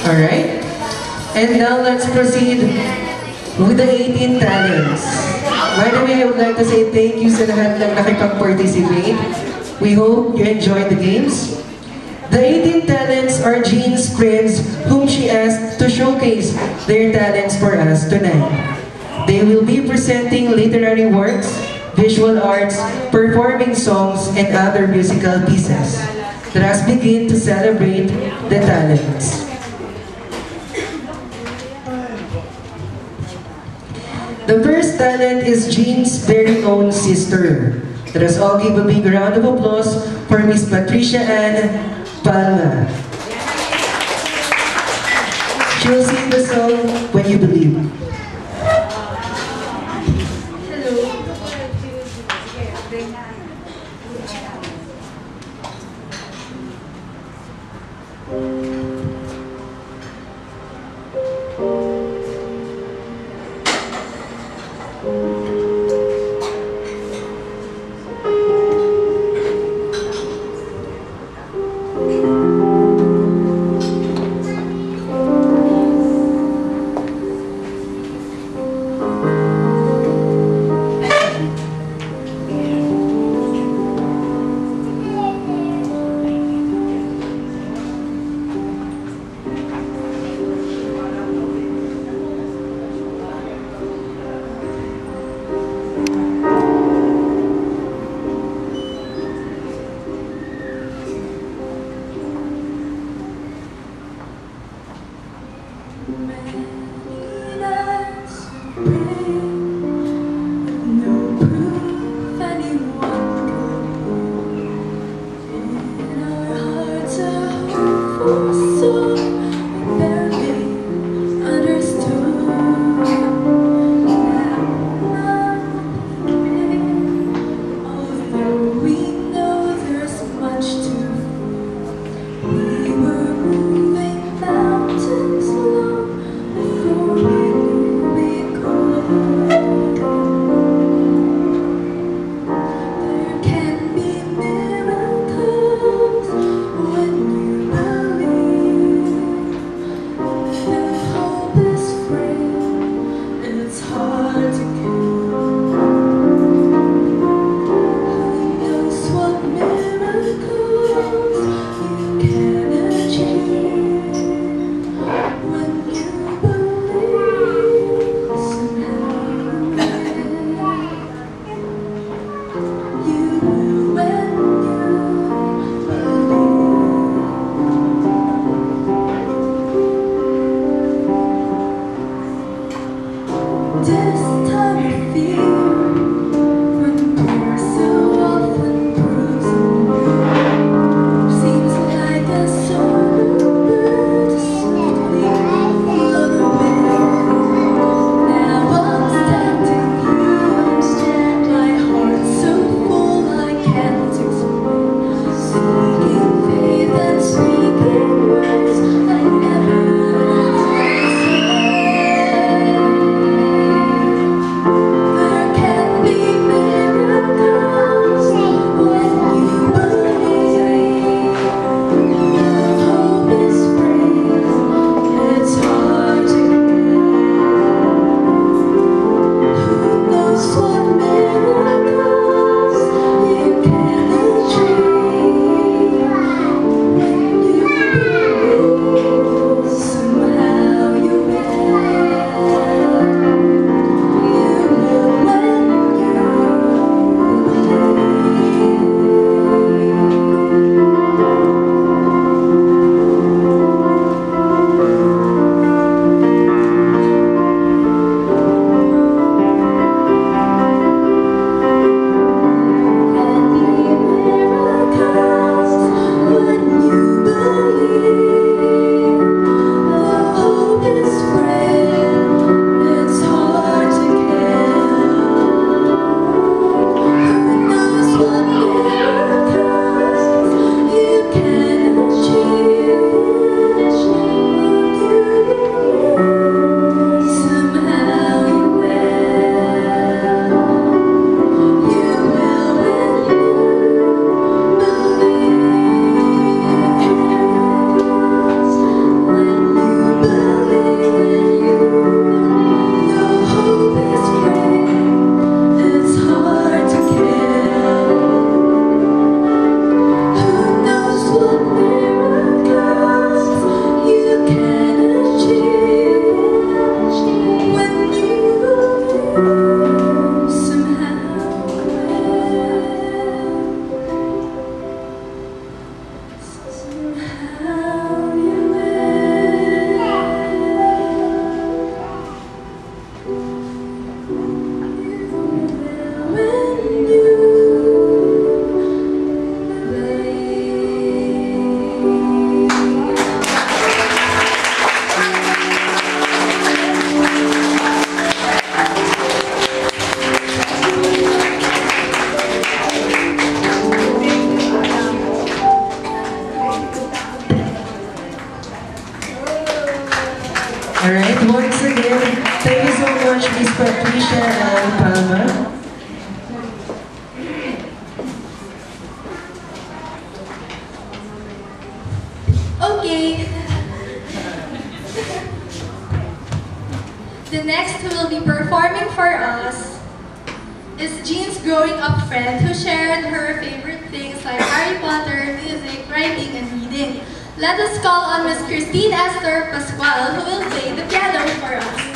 Alright? And now let's proceed with the 18 talents. By the way, I would like to say thank you sa lahat ng nakipag-participate. We hope you enjoyed the games. The 18 talents are Jean's friends whom she asked to showcase their talents for us tonight. They will be presenting literary works, visual arts, performing songs, and other musical pieces. Let us begin to celebrate the talents. The first talent is Jean's very own sister. Let us all give a big round of applause for Miss Patricia Ann Palma. She will sing the song When You Believe. And once again, thank you so much, Miss Patricia and Palma. Okay. The next who will be performing for us is Jean's growing up friend who shared her favorite things like Harry Potter, music, writing, and reading. Let us call on Miss Christine Esther Pascual who will play the piano for us.